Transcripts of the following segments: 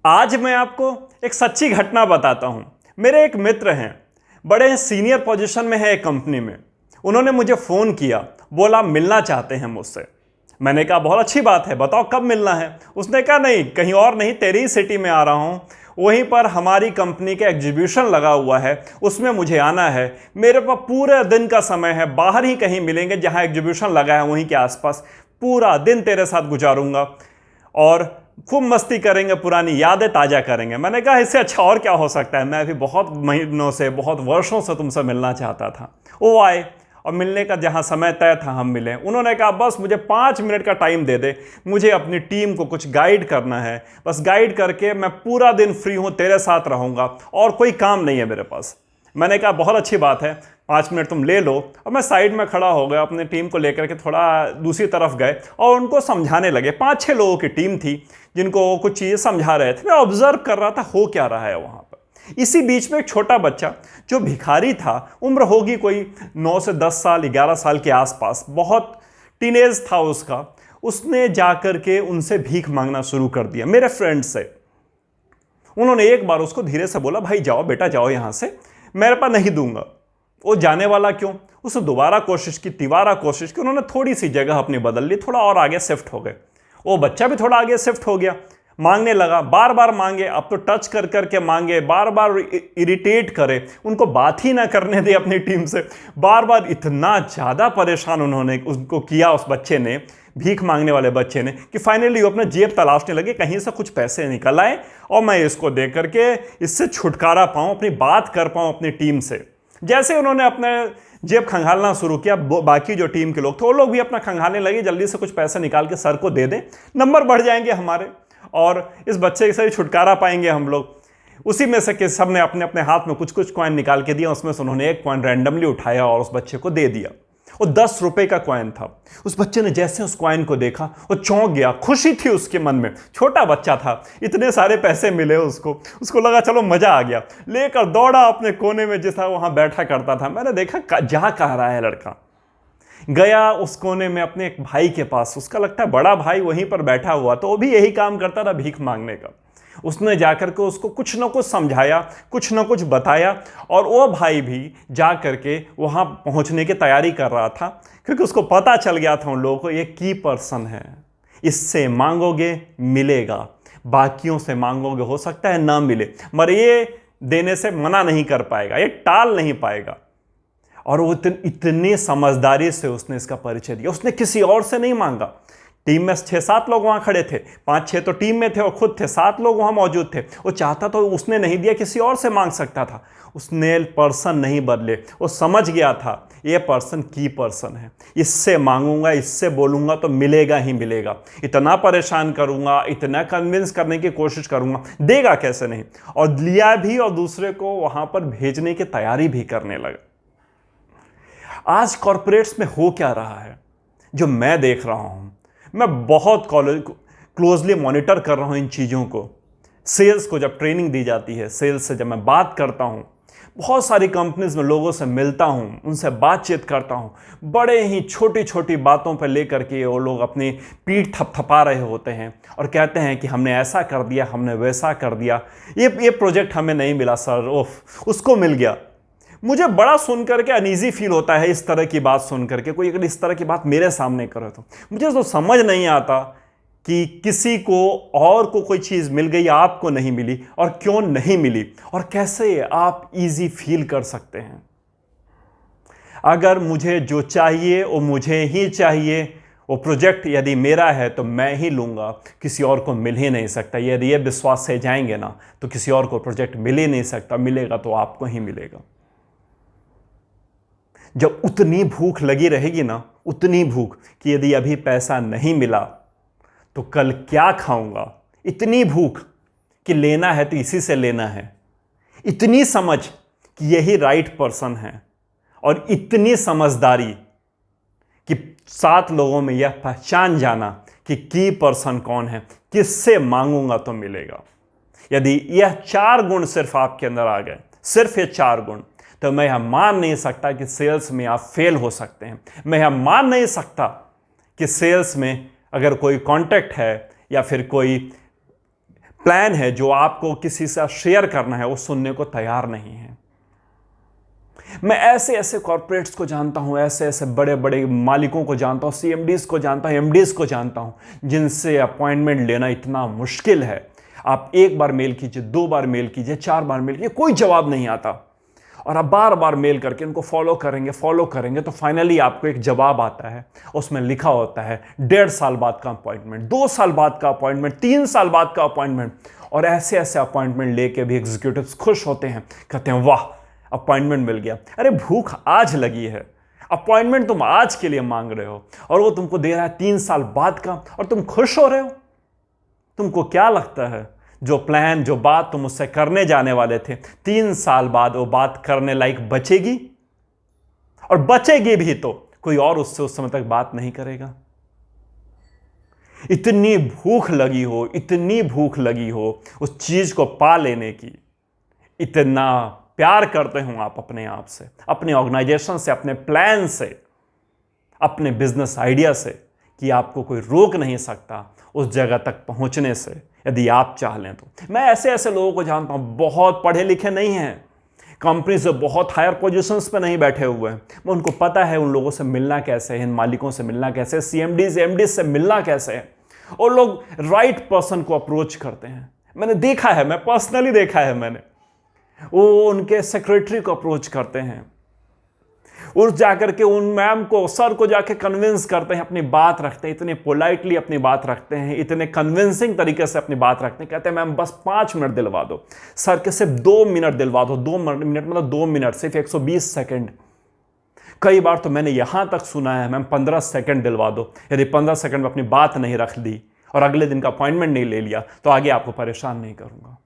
आज मैं आपको एक सच्ची घटना बताता हूं। मेरे एक मित्र हैं, बड़े सीनियर पोजीशन में है एक कंपनी में। उन्होंने मुझे फ़ोन किया, बोला मिलना चाहते हैं मुझसे। मैंने कहा बहुत अच्छी बात है, बताओ कब मिलना है। उसने कहा नहीं, कहीं और नहीं, तेरी ही सिटी में आ रहा हूं, वहीं पर हमारी कंपनी का एग्जीबिशन लगा हुआ है, उसमें मुझे आना है। मेरे पास पूरे दिन का समय है, बाहर ही कहीं मिलेंगे जहां एग्जीबिशन लगा है वहीं के आसपास। पूरा दिन तेरे साथ गुजारूंगा और खूब मस्ती करेंगे, पुरानी यादें ताज़ा करेंगे। मैंने कहा इससे अच्छा और क्या हो सकता है, मैं अभी बहुत महीनों से, बहुत वर्षों से तुमसे मिलना चाहता था। वो आए और मिलने का जहाँ समय तय था हम मिले। उन्होंने कहा बस मुझे 5 मिनट का टाइम दे दे, मुझे अपनी टीम को कुछ गाइड करना है, बस गाइड करके मैं पूरा दिन फ्री हूँ, तेरे साथ रहूँगा और कोई काम नहीं है मेरे पास। मैंने कहा बहुत अच्छी बात है, 5 मिनट तुम ले लो। और मैं साइड में खड़ा हो गया, अपनी टीम को लेकर के थोड़ा दूसरी तरफ गए और उनको समझाने लगे। 5-6 लोगों की टीम थी जिनको कुछ चीज़ें समझा रहे थे। मैं ऑब्जर्व कर रहा था हो क्या रहा है वहाँ पर। इसी बीच में एक छोटा बच्चा जो भिखारी था, उम्र होगी कोई 9 से 10 साल, 11 साल के आसपास, बहुत टीनेज था उसका। उसने जाकर के उनसे भीख मांगना शुरू कर दिया मेरे फ्रेंड से। उन्होंने एक बार उसको धीरे से बोला, भाई जाओ बेटा जाओ यहाँ से, मेरे पास नहीं दूंगा। वो जाने वाला क्यों, उसने दोबारा कोशिश की, तिबारा कोशिश की। उन्होंने थोड़ी सी जगह अपनी बदल ली, थोड़ा और आगे शिफ्ट हो गए। वो बच्चा भी थोड़ा आगे शिफ्ट हो गया, मांगने लगा, बार बार मांगे, अब तो टच कर करके मांगे, बार बार इरिटेट करे, उनको बात ही ना करने दे अपनी टीम से। बार बार इतना ज़्यादा परेशान उन्होंने उसको किया, उस बच्चे ने, भीख मांगने वाले बच्चे ने, कि फाइनली वो अपना जेब तलाशने लगे, कहीं से कुछ पैसे निकल आए और मैं इसको दे करके इससे छुटकारा पाऊँ, अपनी बात कर पाऊँ अपनी टीम से। जैसे उन्होंने अपने जेब खंगालना शुरू किया, बाकी जो टीम के लोग थे वो लोग भी अपना खंगालने लगे, जल्दी से कुछ पैसे निकाल के सर को दे दें, नंबर बढ़ जाएंगे हमारे और इस बच्चे से छुटकारा पाएंगे हम लोग। उसी में से कि सब ने अपने अपने हाथ में कुछ कुछ कॉइन निकाल के दिया। उसमें से उन्होंने एक कॉइन रैंडमली उठाया और उस बच्चे को दे दिया। वो 10 रुपए का कॉइन था। उस बच्चे ने जैसे उस कॉइन को देखा वो चौंक गया, खुशी थी उसके मन में। छोटा बच्चा था, इतने सारे पैसे मिले उसको लगा चलो मजा आ गया। लेकर दौड़ा अपने कोने में, जैसा वहां बैठा करता था। मैंने देखा जा कह रहा है लड़का। गया उस कोने में अपने एक भाई के पास, उसका लगता है बड़ा भाई वहीं पर बैठा हुआ, तो वो भी यही काम करता था, भीख मांगने का। उसने जाकर के उसको कुछ न कुछ समझाया, कुछ न कुछ बताया और वो भाई भी जा करके वहाँ पहुँचने की तैयारी कर रहा था, क्योंकि उसको पता चल गया था उन लोगों को ये की पर्सन है, इससे मांगोगे मिलेगा, बाकियों से मांगोगे हो सकता है ना मिले, मगर ये देने से मना नहीं कर पाएगा, ये टाल नहीं पाएगा। और वो इतनी समझदारी से उसने इसका परिचय दिया। उसने किसी और से नहीं मांगा। टीम में 6-7 लोग वहां खड़े थे, 5-6 तो टीम में थे और खुद थे, 7 लोग वहां मौजूद थे। वो चाहता तो उसने नहीं दिया, किसी और से मांग सकता था। उसने पर्सन नहीं बदले, वो समझ गया था ये पर्सन की पर्सन है, इससे मांगूंगा, इससे बोलूंगा तो मिलेगा ही मिलेगा। इतना परेशान करूंगा, इतना कन्विंस करने की कोशिश करूंगा, देगा कैसे नहीं। और लिया भी और दूसरे को वहां पर भेजने की तैयारी भी करने लगा। आज कॉर्पोरेट्स में हो क्या रहा है जो मैं देख रहा हूं, मैं बहुत क्लोजली मॉनिटर कर रहा हूं इन चीज़ों को। सेल्स को जब ट्रेनिंग दी जाती है, सेल्स से जब मैं बात करता हूं, बहुत सारी कंपनीज में लोगों से मिलता हूं, उनसे बातचीत करता हूं, बड़े ही छोटी छोटी बातों पर लेकर के वो लोग अपनी पीठ थपथपा रहे होते हैं और कहते हैं कि हमने ऐसा कर दिया, हमने वैसा कर दिया, ये प्रोजेक्ट हमें नहीं मिला सर, ओफ उसको मिल गया। मुझे बड़ा सुन करके अनईजी फील होता है इस तरह की बात सुन करके। कोई अगर इस तरह की बात मेरे सामने करे तो मुझे तो समझ नहीं आता कि किसी को और को कोई चीज़ मिल गई, आपको नहीं मिली, और क्यों नहीं मिली, और कैसे आप इजी फील कर सकते हैं। अगर मुझे जो चाहिए वो मुझे ही चाहिए, वो प्रोजेक्ट यदि मेरा है तो मैं ही लूँगा, किसी और को मिल ही नहीं सकता। यदि ये विश्वास से जाएंगे ना तो किसी और को प्रोजेक्ट मिल ही नहीं सकता, मिलेगा तो आपको ही मिलेगा। जब उतनी भूख लगी रहेगी ना, उतनी भूख कि यदि अभी पैसा नहीं मिला तो कल क्या खाऊंगा, इतनी भूख कि लेना है तो इसी से लेना है, इतनी समझ कि यही राइट पर्सन है, और इतनी समझदारी कि 7 लोगों में यह पहचान जाना कि की पर्सन कौन है, किससे मांगूंगा तो मिलेगा। यदि यह 4 गुण सिर्फ आपके अंदर आ गए, सिर्फ ये 4 गुण, तो मैं यह मान नहीं सकता कि सेल्स में आप फेल हो सकते हैं। मैं यह मान नहीं सकता कि सेल्स में अगर कोई कॉन्टैक्ट है या फिर कोई प्लान है जो आपको किसी से शेयर करना है वो सुनने को तैयार नहीं है। मैं ऐसे ऐसे कॉर्पोरेट्स को जानता हूं, ऐसे ऐसे बड़े बड़े मालिकों को जानता हूं, सीएमडीज को जानता हूं, एमडीज को जानता हूं, जिनसे अपॉइंटमेंट लेना इतना मुश्किल है। आप एक बार मेल कीजिए, 2 बार मेल कीजिए, 4 बार मेल कीजिए, कोई जवाब नहीं आता। और आप बार बार मेल करके उनको फॉलो करेंगे तो फाइनली आपको एक जवाब आता है। उसमें लिखा होता है 1.5 साल बाद का अपॉइंटमेंट, 2 साल बाद का अपॉइंटमेंट, 3 साल बाद का अपॉइंटमेंट। और ऐसे ऐसे अपॉइंटमेंट लेके भी एग्जीक्यूटिव्स खुश होते हैं, कहते हैं वाह अपॉइंटमेंट मिल गया। अरे भूख आज लगी है, अपॉइंटमेंट तुम आज के लिए मांग रहे हो और वो तुमको दे रहा है 3 साल बाद का, और तुम खुश हो रहे हो। तुमको क्या लगता है जो प्लान, जो बात तुम उससे करने जाने वाले थे, 3 साल बाद वो बात करने लायक बचेगी? और बचेगी भी तो कोई और उससे उस समय तक बात नहीं करेगा। इतनी भूख लगी हो, इतनी भूख लगी हो उस चीज को पा लेने की, इतना प्यार करते हो आप अपने आप से, अपने ऑर्गेनाइजेशन से, अपने प्लान से, अपने बिजनेस आइडिया से, कि आपको कोई रोक नहीं सकता उस जगह तक पहुंचने से, यदि आप चाह लें तो। मैं ऐसे ऐसे लोगों को जानता हूं, बहुत पढ़े लिखे नहीं हैं, कंपनी से बहुत हायर पोजीशंस पे नहीं बैठे हुए हैं, मैं उनको पता है उन लोगों से मिलना कैसे है, इन मालिकों से मिलना कैसे है, सीएमडीज एमडीज से मिलना कैसे है। और लोग राइट पर्सन को अप्रोच करते हैं। मैंने देखा है, मैं पर्सनली देखा है, मैंने वो उनके सेक्रेटरी को अप्रोच करते हैं, उस जाकर के उन मैम को, सर को जाके कन्विंस करते हैं, अपनी बात रखते हैं, इतने पोलाइटली अपनी बात रखते हैं, इतने कन्विंसिंग तरीके से अपनी बात रखते हैं। कहते हैं मैम बस 5 मिनट दिलवा दो, सर के सिर्फ 2 मिनट दिलवा दो, 2 मिनट मतलब 2 मिनट, सिर्फ 120 सेकेंड। कई बार तो मैंने यहां तक सुना है मैम 15 सेकेंड दिलवा दो, यदि 15 सेकेंड में अपनी बात नहीं रख दी और अगले दिन का अपॉइंटमेंट नहीं ले लिया तो आगे आपको परेशान नहीं करूंगा।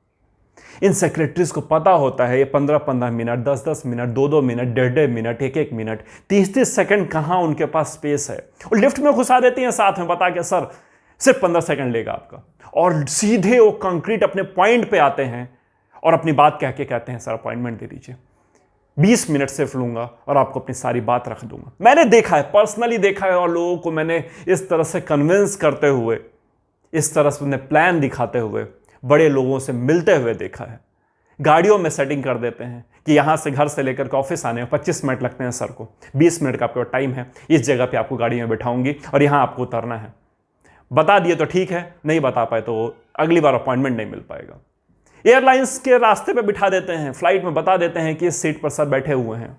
इन सेक्रेटरीज को पता होता है ये 15-15 minute, 10-10 minute, 2-2 minute, 1.5 minute, 1-1 minute, 30-30 second कहां उनके पास स्पेस है। और लिफ्ट में घुसा देती हैं साथ में, बता के सर सिर्फ 15 सेकंड लेगा आपका, और सीधे वो कंक्रीट अपने पॉइंट पे आते हैं और अपनी बात कह के कहते हैं सर अपॉइंटमेंट दे दीजिए, 20 मिनट सिर्फ लूंगा और आपको अपनी सारी बात रख दूंगा। मैंने देखा है, पर्सनली देखा है, और लोगों को मैंने इस तरह से कन्विंस करते हुए, इस तरह से उन्हें प्लान दिखाते हुए, बड़े लोगों से मिलते हुए देखा है। गाड़ियों में सेटिंग कर देते हैं कि यहां से, घर से लेकर के ऑफिस आने में 25 मिनट लगते हैं सर को, 20 मिनट का आपका टाइम है, इस जगह पे आपको गाड़ी में बैठाऊंगी और यहां आपको उतरना है। बता दिए तो ठीक है, नहीं बता पाए तो अगली बार अपॉइंटमेंट नहीं मिल पाएगा। एयरलाइंस के रास्ते पे बिठा देते हैं, फ्लाइट में बता देते हैं कि इस सीट पर सर बैठे हुए हैं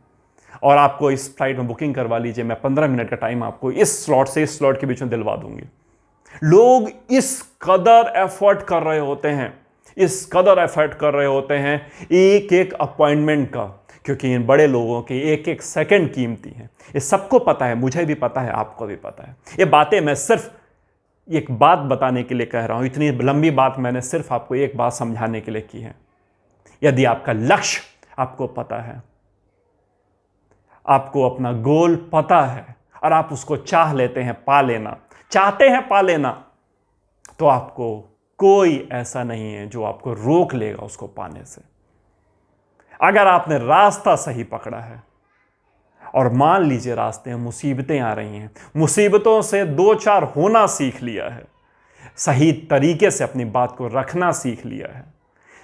और आपको इस फ्लाइट में बुकिंग करवा लीजिए, मैं 15 मिनट का टाइम आपको इस स्लॉट से इस स्लॉट के बीच में दिलवा दूंगी। लोग इस कदर एफर्ट कर रहे होते हैं, इस कदर एफर्ट कर रहे होते हैं एक एक अपॉइंटमेंट का, क्योंकि इन बड़े लोगों के एक एक सेकंड कीमती है। ये सबको पता है, मुझे भी पता है, आपको भी पता है। ये बातें मैं सिर्फ एक बात बताने के लिए कह रहा हूं, इतनी लंबी बात मैंने सिर्फ आपको एक बात समझाने के लिए की है। यदि आपका लक्ष्य आपको पता है, आपको अपना गोल पता है और आप उसको चाह लेते हैं पा लेना, चाहते हैं पा लेना, तो आपको कोई ऐसा नहीं है जो आपको रोक लेगा उसको पाने से। अगर आपने रास्ता सही पकड़ा है, और मान लीजिए रास्ते में मुसीबतें आ रही हैं, मुसीबतों से 2-4 होना सीख लिया है, सही तरीके से अपनी बात को रखना सीख लिया है,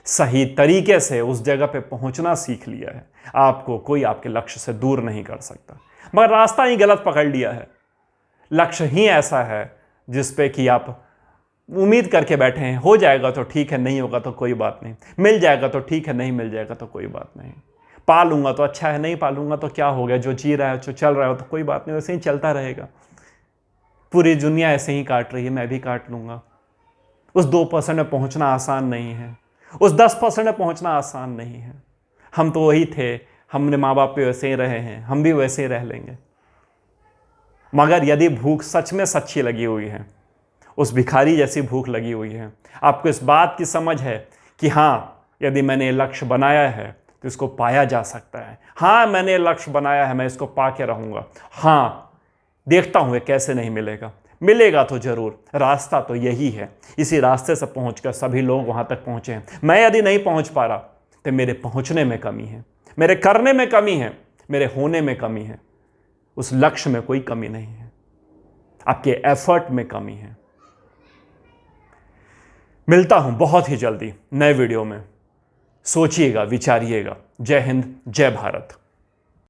सही तरीके से उस जगह पे पहुंचना सीख लिया है, आपको कोई आपके लक्ष्य से दूर नहीं कर सकता। मगर रास्ता ही गलत पकड़ लिया है, लक्ष्य ही ऐसा है जिस पे कि आप उम्मीद करके बैठे हैं, हो जाएगा तो ठीक है, नहीं होगा तो कोई बात नहीं, मिल जाएगा तो ठीक है, नहीं मिल जाएगा तो कोई बात नहीं, पालूंगा तो अच्छा है, नहीं पालूंगा तो क्या हो गया, जो जी रहा है, जो चल रहा है तो कोई बात नहीं, वैसे ही चलता रहेगा, पूरी दुनिया ऐसे ही काट रही है, मैं भी काट लूंगा। उस 2% में पहुंचना आसान नहीं है, उस 10% में पहुंचना आसान नहीं है। हम तो वही थे, हमने माँ बाप पे वैसे ही रहे हैं, हम भी वैसे ही रह लेंगे। मगर यदि भूख सच में सच्ची लगी हुई है, उस भिखारी जैसी भूख लगी हुई है, आपको इस बात की समझ है कि हाँ, यदि मैंने लक्ष्य बनाया है तो इसको पाया जा सकता है, हाँ मैंने लक्ष्य बनाया है, मैं इसको पा के रहूंगा, हाँ देखता हूं कैसे नहीं मिलेगा, मिलेगा तो जरूर, रास्ता तो यही है, इसी रास्ते से पहुंचकर सभी लोग वहां तक पहुंचे हैं। मैं यदि नहीं पहुंच पा रहा तो मेरे पहुंचने में कमी है, मेरे करने में कमी है, मेरे होने में कमी है। उस लक्ष्य में कोई कमी नहीं है, आपके एफर्ट में कमी है। मिलता हूं बहुत ही जल्दी नए वीडियो में। सोचिएगा, विचारिएगा। जय हिंद, जय भारत।